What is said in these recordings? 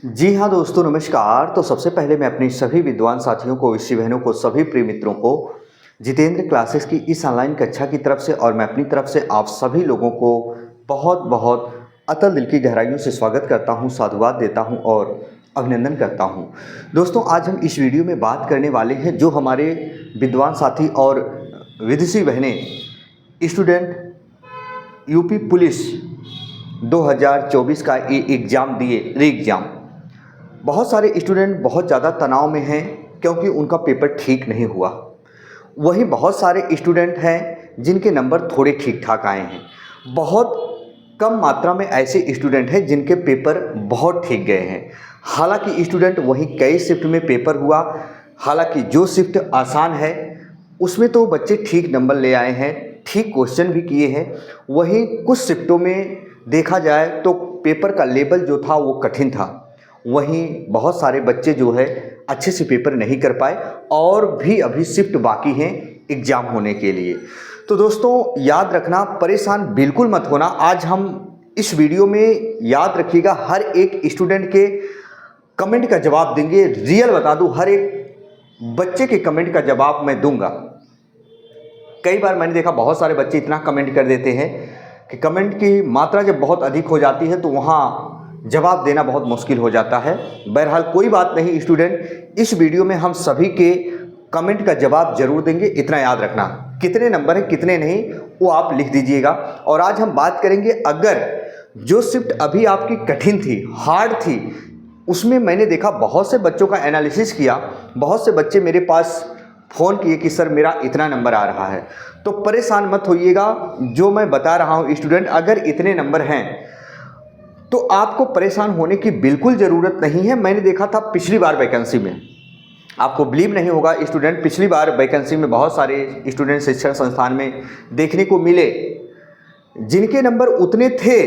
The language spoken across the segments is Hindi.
जी हाँ दोस्तों, नमस्कार। तो सबसे पहले मैं अपने सभी विद्वान साथियों को, विषय बहनों को, सभी प्रिय मित्रों को जितेंद्र क्लासेस की इस ऑनलाइन कक्षा की तरफ से और मैं अपनी तरफ से आप सभी लोगों को बहुत बहुत अतल दिल की गहराइयों से स्वागत करता हूँ, साधुवाद देता हूँ और अभिनंदन करता हूँ। दोस्तों, आज हम इस वीडियो में बात करने वाले हैं जो हमारे विद्वान साथी और विदुषी बहनें स्टूडेंट यूपी पुलिस 2024 का एग्ज़ाम दिए, री एग्ज़ाम। बहुत सारे स्टूडेंट बहुत ज़्यादा तनाव में हैं क्योंकि उनका पेपर ठीक नहीं हुआ। वहीं बहुत सारे स्टूडेंट हैं जिनके नंबर थोड़े ठीक ठाक आए हैं। बहुत कम मात्रा में ऐसे स्टूडेंट हैं जिनके पेपर बहुत ठीक गए हैं। हालांकि स्टूडेंट वहीं कई शिफ्ट में पेपर हुआ। हालांकि जो शिफ्ट आसान है उसमें तो बच्चे ठीक नंबर ले आए हैं, ठीक क्वेश्चन भी किए हैं। वहीं कुछ शिफ्टों में देखा जाए तो पेपर का लेवल जो था वो कठिन था। वहीं बहुत सारे बच्चे जो है अच्छे से पेपर नहीं कर पाए और भी अभी शिफ्ट बाकी हैं एग्ज़ाम होने के लिए। तो दोस्तों, याद रखना, परेशान बिल्कुल मत होना। आज हम इस वीडियो में, याद रखिएगा, हर एक स्टूडेंट के कमेंट का जवाब देंगे। रियल बता दूं, हर एक बच्चे के कमेंट का जवाब मैं दूंगा। कई बार मैंने देखा बहुत सारे बच्चे इतना कमेंट कर देते हैं कि कमेंट की मात्रा जब बहुत अधिक हो जाती है तो वहाँ जवाब देना बहुत मुश्किल हो जाता है। बहरहाल कोई बात नहीं स्टूडेंट, इस वीडियो में हम सभी के कमेंट का जवाब जरूर देंगे। इतना याद रखना, कितने नंबर हैं कितने नहीं वो आप लिख दीजिएगा। और आज हम बात करेंगे, अगर जो शिफ्ट अभी आपकी कठिन थी, हार्ड थी, उसमें मैंने देखा बहुत से बच्चों का एनालिसिस किया। बहुत से बच्चे मेरे पास फ़ोन किए कि सर मेरा इतना नंबर आ रहा है। तो परेशान मत होइएगा, जो मैं बता रहा हूँ स्टूडेंट, अगर इतने नंबर हैं तो आपको परेशान होने की बिल्कुल ज़रूरत नहीं है। मैंने देखा था पिछली बार वैकेंसी में, आपको बिलीव नहीं होगा स्टूडेंट, पिछली बार वैकेंसी में बहुत सारे स्टूडेंट शिक्षण संस्थान में देखने को मिले जिनके नंबर उतने थे,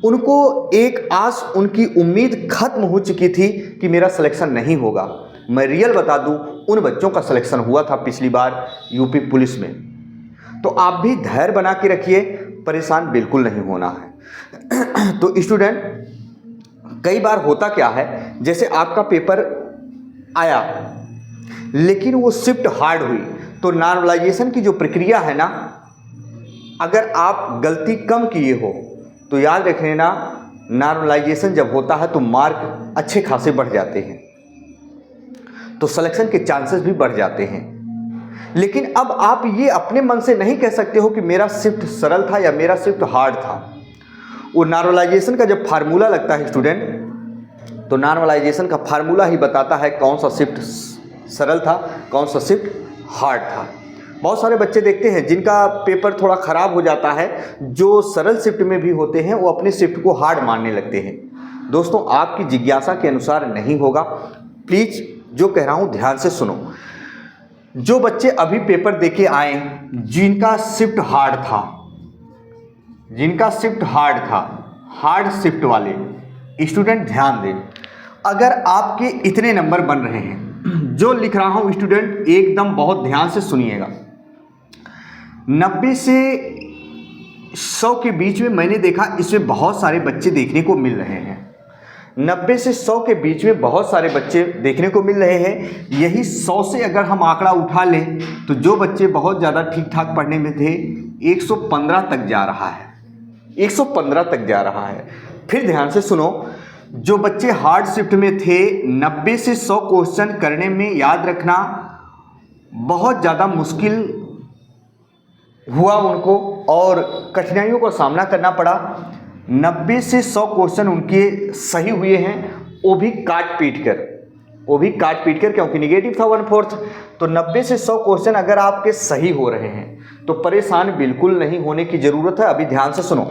उनको एक आस, उनकी उम्मीद खत्म हो चुकी थी कि मेरा सिलेक्शन नहीं होगा। मैं रियल बता दूं, उन बच्चों का सिलेक्शन हुआ था पिछली बार यूपी पुलिस में। तो आप भी धैर्य बना के रखिए, परेशान बिल्कुल नहीं होना है। तो स्टूडेंट, कई बार होता क्या है, जैसे आपका पेपर आया लेकिन वो शिफ्ट हार्ड हुई, तो नॉर्मलाइजेशन की जो प्रक्रिया है ना, अगर आप गलती कम किए हो तो याद रख लेना, नॉर्मलाइजेशन जब होता है तो मार्क अच्छे खासे बढ़ जाते हैं, तो सिलेक्शन के चांसेस भी बढ़ जाते हैं। लेकिन अब आप ये अपने मन से नहीं कह सकते हो कि मेरा शिफ्ट सरल था या मेरा शिफ्ट हार्ड था। वो नॉर्मलाइजेशन का जब फार्मूला लगता है स्टूडेंट, तो नॉर्मलाइजेशन का फार्मूला ही बताता है कौन सा शिफ्ट सरल था, कौन सा शिफ्ट हार्ड था। बहुत सारे बच्चे देखते हैं जिनका पेपर थोड़ा ख़राब हो जाता है, जो सरल शिफ्ट में भी होते हैं वो अपने शिफ्ट को हार्ड मानने लगते हैं। दोस्तों, आपकी जिज्ञासा के अनुसार नहीं होगा। प्लीज़ जो कह रहा हूँ ध्यान से सुनो। जो बच्चे अभी पेपर देके आए जिनका शिफ्ट हार्ड था, जिनका शिफ्ट हार्ड था, हार्ड शिफ्ट वाले स्टूडेंट ध्यान दें। अगर आपके इतने नंबर बन रहे हैं, जो लिख रहा हूं स्टूडेंट एकदम बहुत ध्यान से सुनिएगा, 90 से 100 के बीच में मैंने देखा इसमें बहुत सारे बच्चे देखने को मिल रहे हैं। 90 से 100 के बीच में बहुत सारे बच्चे देखने को मिल रहे हैं। यही 100 से अगर हम आंकड़ा उठा लें तो जो बच्चे बहुत ज़्यादा ठीक ठाक पढ़ने में थे, 115 तक जा रहा है, 115 तक जा रहा है। फिर ध्यान से सुनो, जो बच्चे हार्ड शिफ्ट में थे, 90 से 100 क्वेश्चन करने में, याद रखना, बहुत ज़्यादा मुश्किल हुआ उनको और कठिनाइयों का सामना करना पड़ा। 90 से 100 क्वेश्चन उनके सही हुए हैं, वो भी काट पीट कर, क्योंकि निगेटिव था 1/4। तो 90 से 100 क्वेश्चन अगर आपके सही हो रहे हैं तो परेशान बिल्कुल नहीं होने की ज़रूरत है। अभी ध्यान से सुनो।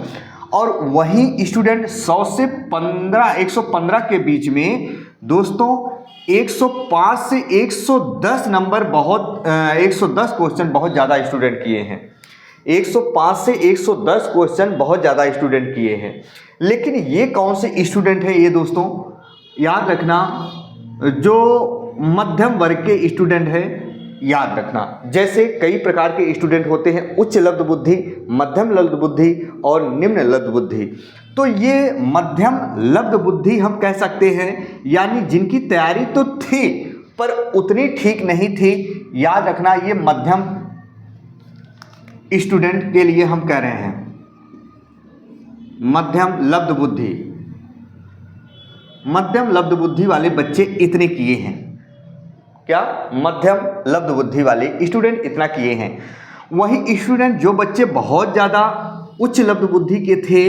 और वहीं स्टूडेंट 100 से 115 के बीच में दोस्तों 105 से 110 नंबर, 110 क्वेश्चन बहुत ज़्यादा स्टूडेंट किए हैं। 105 से 110 क्वेश्चन बहुत ज़्यादा स्टूडेंट किए हैं। लेकिन ये कौन से स्टूडेंट हैं ये दोस्तों? याद रखना, जो मध्यम वर्ग के स्टूडेंट हैं, याद रखना। जैसे कई प्रकार के स्टूडेंट होते हैं, उच्च लब्ध बुद्धि, मध्यम लब्ध बुद्धि और निम्न लब्ध बुद्धि। तो ये मध्यम लब्ध बुद्धि हम कह सकते हैं, यानी जिनकी तैयारी तो थी पर उतनी ठीक नहीं थी। याद रखना, ये मध्यम स्टूडेंट के लिए हम कह रहे हैं मध्यम लब्ध बुद्धि। मध्यम लब्ध बुद्धि वाले बच्चे इतने किए हैं। क्या? मध्यम लब्ध बुद्धि वाले स्टूडेंट इतना किए हैं। वही स्टूडेंट जो बच्चे बहुत ज़्यादा उच्च लब्ध बुद्धि के थे,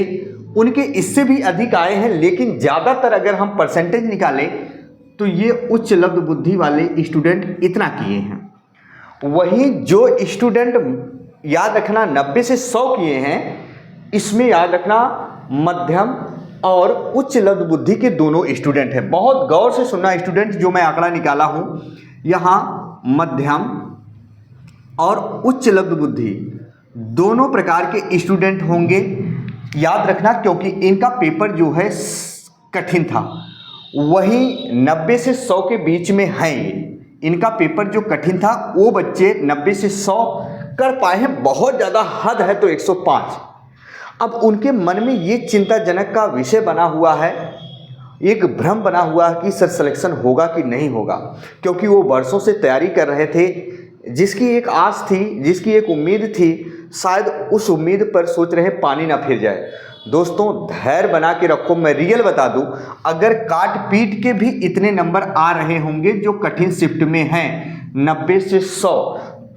उनके इससे भी अधिक आए हैं, लेकिन ज़्यादातर अगर हम परसेंटेज निकालें तो ये उच्च लब्ध बुद्धि वाले स्टूडेंट इतना किए हैं। वही जो स्टूडेंट याद रखना 90 से 100 किए हैं, इसमें याद रखना मध्यम और उच्च लब्ध बुद्धि के दोनों स्टूडेंट हैं। बहुत गौर से सुनना स्टूडेंट, जो मैं आंकड़ा निकाला हूं, यहाँ मध्यम और उच्च लब्ध बुद्धि दोनों प्रकार के स्टूडेंट होंगे। याद रखना, क्योंकि इनका पेपर जो है कठिन था। वही 90 से 100 के बीच में है। इनका पेपर जो कठिन था वो बच्चे 90 से 100 कर पाए हैं। बहुत ज़्यादा हद है तो 105। अब उनके मन में ये चिंताजनक का विषय बना हुआ है, एक भ्रम बना हुआ है कि सर सिलेक्शन होगा कि नहीं होगा, क्योंकि वो वर्षों से तैयारी कर रहे थे। जिसकी एक आस थी, जिसकी एक उम्मीद थी, शायद उस उम्मीद पर सोच रहे पानी ना फिर जाए। दोस्तों, धैर्य बना के रखो। मैं रियल बता दूं, अगर काट पीट के भी इतने नंबर आ रहे होंगे जो कठिन शिफ्ट में हैं 90 से 100,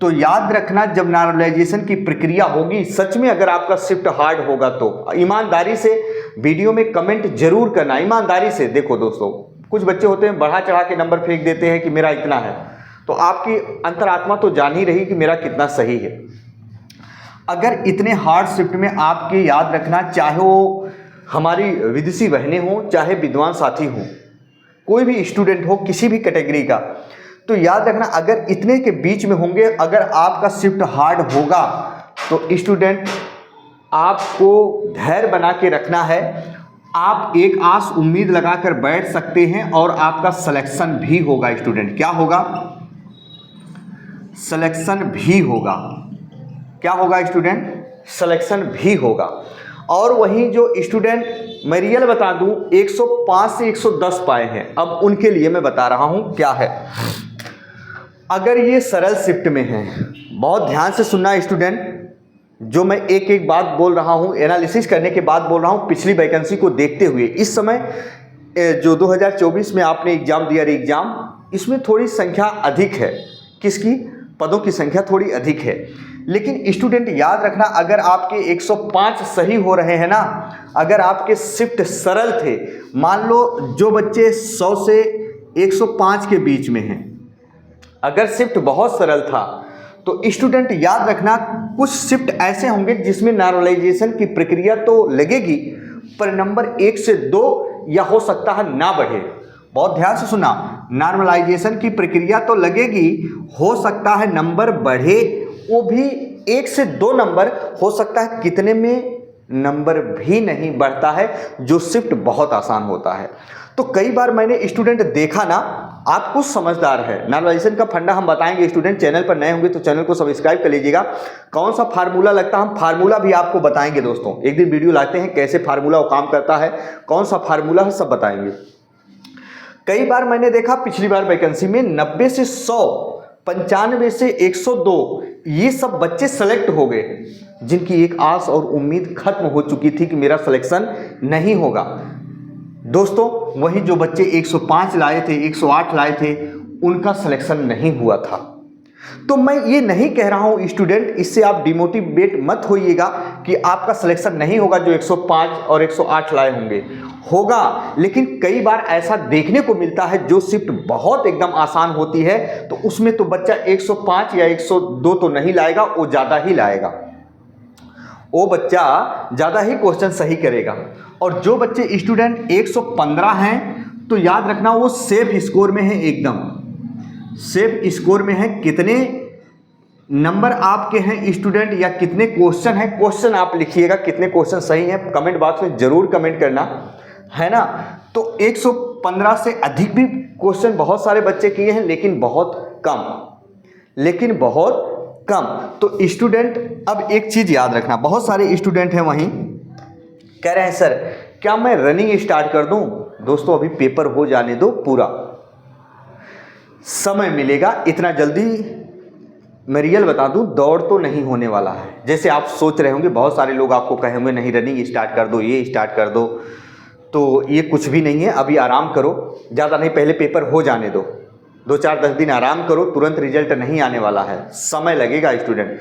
तो याद रखना जब नॉर्मलाइजेशन की प्रक्रिया होगी, सच में अगर आपका शिफ्ट हार्ड होगा तो ईमानदारी से वीडियो में कमेंट जरूर करना। ईमानदारी से देखो दोस्तों, कुछ बच्चे होते हैं बढ़ा चढ़ा के नंबर फेंक देते हैं कि मेरा इतना है, तो आपकी अंतरात्मा तो जान ही रही कि मेरा कितना सही है। अगर इतने हार्ड शिफ्ट में आपके, याद रखना, चाहे वो हमारी विदेशी बहनें हों, चाहे विद्वान साथी हों, कोई भी स्टूडेंट हो किसी भी कैटेगरी का, तो याद रखना अगर इतने के बीच में होंगे, अगर आपका शिफ्ट हार्ड होगा तो स्टूडेंट आपको धैर्य बना के रखना है। आप एक आस उम्मीद लगाकर बैठ सकते हैं और आपका सिलेक्शन भी होगा। स्टूडेंट क्या होगा? सिलेक्शन भी होगा। क्या होगा स्टूडेंट? सिलेक्शन भी होगा। और वहीं जो स्टूडेंट, मैं रियल बता दूं, 105 से 110 पाए हैं, अब उनके लिए मैं बता रहा हूं क्या है। अगर ये सरल शिफ्ट में है, बहुत ध्यान से सुनना स्टूडेंट, जो मैं एक एक बात बोल रहा हूँ एनालिसिस करने के बाद बोल रहा हूँ, पिछली वैकेंसी को देखते हुए। इस समय जो 2024 में आपने एग्जाम दिया, एग्जाम, इसमें थोड़ी संख्या अधिक है। किसकी? पदों की संख्या थोड़ी अधिक है। लेकिन स्टूडेंट याद रखना, अगर आपके 105 सही हो रहे हैं ना, अगर आपके शिफ्ट सरल थे, मान लो जो बच्चे 100 से 105 के बीच में हैं, अगर शिफ्ट बहुत सरल था तो स्टूडेंट याद रखना कुछ शिफ्ट ऐसे होंगे जिसमें नॉर्मलाइजेशन की प्रक्रिया तो लगेगी, पर नंबर 1 से 2 या हो सकता है ना बढ़े। बहुत ध्यान से सुना, नॉर्मलाइजेशन की प्रक्रिया तो लगेगी, हो सकता है नंबर बढ़े, वो भी 1 से 2 नंबर हो सकता है, कितने में नंबर भी नहीं बढ़ता है, जो शिफ्ट बहुत आसान होता है। तो कई बार मैंने स्टूडेंट देखा ना, आप कुछ समझदार है, नॉर्मलाइजेशन का फंडा हम बताएंगे। स्टूडेंट चैनल पर नए होंगे तो चैनल को सब्सक्राइब कर लीजिएगा। कौन सा फार्मूला लगता है, हम फार्मूला भी आपको बताएंगे दोस्तों। एक दिन वीडियो लाते हैं कैसे फार्मूला वो काम करता है, कौन सा फार्मूला है, सब बताएंगे। कई बार मैंने देखा पिछली बार वैकेंसी में 90 से 100, 95 से 102, ये सब बच्चे सेलेक्ट हो गए जिनकी एक आस और उम्मीद खत्म हो चुकी थी कि मेरा सिलेक्शन नहीं होगा। दोस्तों, वही जो बच्चे 105 लाए थे, 108 लाए थे, उनका सिलेक्शन नहीं हुआ था। तो मैं ये नहीं कह रहा हूं स्टूडेंट, इससे आप डिमोटिवेट मत होइएगा कि आपका सिलेक्शन नहीं होगा। जो 105 और 108 लाए होंगे, होगा, लेकिन कई बार ऐसा देखने को मिलता है जो शिफ्ट बहुत एकदम आसान होती है, तो उसमें तो बच्चा 105 या 102 तो नहीं लाएगा, वो ज़्यादा ही लाएगा, वो बच्चा ज़्यादा ही क्वेश्चन सही करेगा। और जो बच्चे स्टूडेंट 115 हैं, तो याद रखना वो सेफ स्कोर में है, एकदम सेफ स्कोर में है। कितने नंबर आपके हैं स्टूडेंट, या कितने क्वेश्चन हैं, क्वेश्चन आप लिखिएगा, कितने क्वेश्चन सही हैं कमेंट बॉक्स में जरूर कमेंट करना, है ना। तो 115 से अधिक भी क्वेश्चन बहुत सारे बच्चे किए हैं, लेकिन बहुत कम। लेकिन बहुत कम। तो स्टूडेंट अब एक चीज़ याद रखना, बहुत सारे स्टूडेंट हैं वहीं कह रहे हैं सर क्या मैं रनिंग स्टार्ट कर दूं? दोस्तों अभी पेपर हो जाने दो, पूरा समय मिलेगा। इतना जल्दी मैं रियल बता दूं, दौड़ तो नहीं होने वाला है। जैसे आप सोच रहे होंगे, बहुत सारे लोग आपको कहेंगे नहीं रनिंग स्टार्ट कर दो, ये स्टार्ट कर दो, तो ये कुछ भी नहीं है। अभी आराम करो, ज़्यादा नहीं, पहले पेपर हो जाने दो, 2-4-10 दिन आराम करो, तुरंत रिजल्ट नहीं आने वाला है, समय लगेगा स्टूडेंट।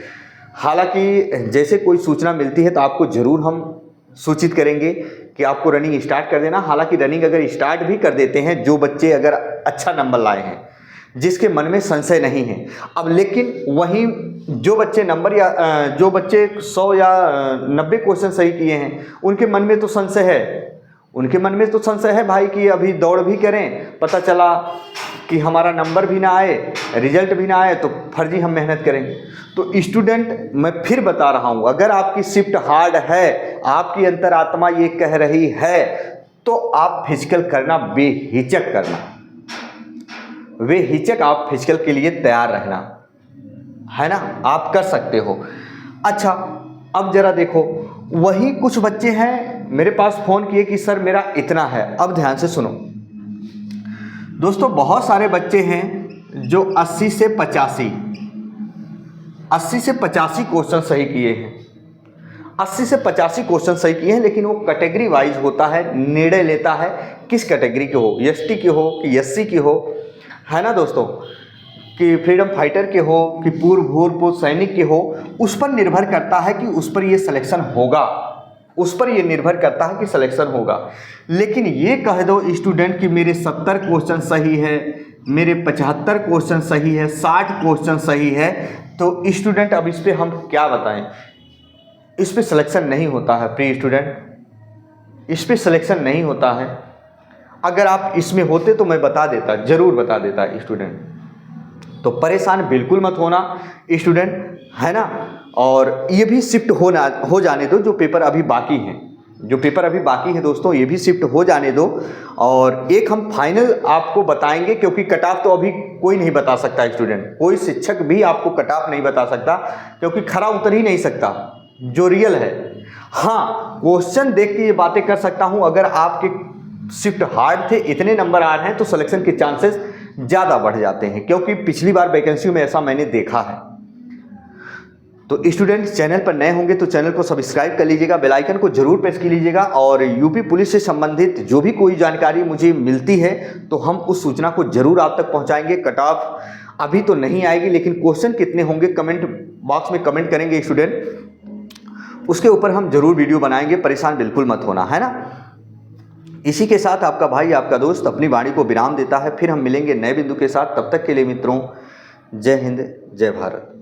हालांकि जैसे कोई सूचना मिलती है तो आपको ज़रूर हम सूचित करेंगे कि आपको रनिंग स्टार्ट कर देना। हालांकि रनिंग अगर स्टार्ट भी कर देते हैं, जो बच्चे अगर अच्छा नंबर लाए हैं, जिसके मन में संशय नहीं है, अब लेकिन वहीं जो बच्चे नंबर या जो बच्चे 100 या 90 क्वेश्चन सही किए हैं, उनके मन में तो संशय है, उनके मन में तो संशय है भाई कि अभी दौड़ भी करें, पता चला कि हमारा नंबर भी ना आए, रिजल्ट भी ना आए, तो फर्जी हम मेहनत करेंगे। तो स्टूडेंट मैं फिर बता रहा हूँ, अगर आपकी शिफ्ट हार्ड है, आपकी अंतरात्मा ये कह रही है, तो आप फिजिकल करना, बेहिचक करना, बेहिचक आप फिजिकल के लिए तैयार रहना, है ना, आप कर सकते हो। अच्छा अब जरा देखो, वही कुछ बच्चे हैं मेरे पास फ़ोन किए कि सर मेरा इतना है। अब ध्यान से सुनो दोस्तों, बहुत सारे बच्चे हैं जो 80 से 85 क्वेश्चन सही किए हैं, 80 से 85 क्वेश्चन सही किए हैं, लेकिन वो कैटेगरी वाइज होता है, निर्णय लेता है किस कैटेगरी के हो, एसटी की हो कि एससी की हो, है ना दोस्तों, कि फ्रीडम फाइटर के हो कि भूतपूर्व सैनिक के हो, उस पर निर्भर करता है कि उस पर ये सिलेक्शन होगा, उस पर ये निर्भर करता है कि सिलेक्शन होगा। लेकिन ये कह दो स्टूडेंट कि मेरे 70 क्वेश्चन सही है, मेरे 75 क्वेश्चन सही है, 60 क्वेश्चन सही है, तो स्टूडेंट अब इस पर हम क्या बताएं, इस पर सिलेक्शन नहीं होता है प्री स्टूडेंट, इस पर सिलेक्शन नहीं होता है। अगर आप इसमें होते तो मैं बता देता, ज़रूर बता देता स्टूडेंट। तो परेशान बिल्कुल मत होना स्टूडेंट, है ना। और ये भी शिफ्ट हो जाने दो, जो पेपर अभी बाकी हैं, जो पेपर अभी बाकी है दोस्तों, ये भी शिफ्ट हो जाने दो। और एक हम फाइनल आपको बताएंगे, क्योंकि कट ऑफ तो अभी कोई नहीं बता सकता स्टूडेंट, कोई शिक्षक भी आपको कट ऑफ नहीं बता सकता, क्योंकि खरा उतर ही नहीं सकता जो रियल है। हाँ, क्वेश्चन देख के ये बातें कर सकता हूँ, अगर आपके शिफ्ट हार्ड थे, इतने नंबर आ रहे हैं, तो सिलेक्शन के चांसेस ज़्यादा बढ़ जाते हैं, क्योंकि पिछली बार वैकेंसी में ऐसा मैंने देखा है। तो स्टूडेंट चैनल पर नए होंगे तो चैनल को सब्सक्राइब कर लीजिएगा, बेल आइकन को जरूर प्रेस कर लीजिएगा, और यूपी पुलिस से संबंधित जो भी कोई जानकारी मुझे मिलती है तो हम उस सूचना को जरूर आप तक पहुंचाएंगे। कट ऑफ अभी तो नहीं आएगी, लेकिन क्वेश्चन कितने होंगे कमेंट बॉक्स में कमेंट करेंगे स्टूडेंट, उसके ऊपर हम जरूर वीडियो बनाएंगे, परेशान बिल्कुल मत होना, है ना। इसी के साथ आपका भाई, आपका दोस्त अपनी वाणी को विराम देता है। फिर हम मिलेंगे नए बिंदु के साथ, तब तक के लिए मित्रों, जय हिंद, जय भारत।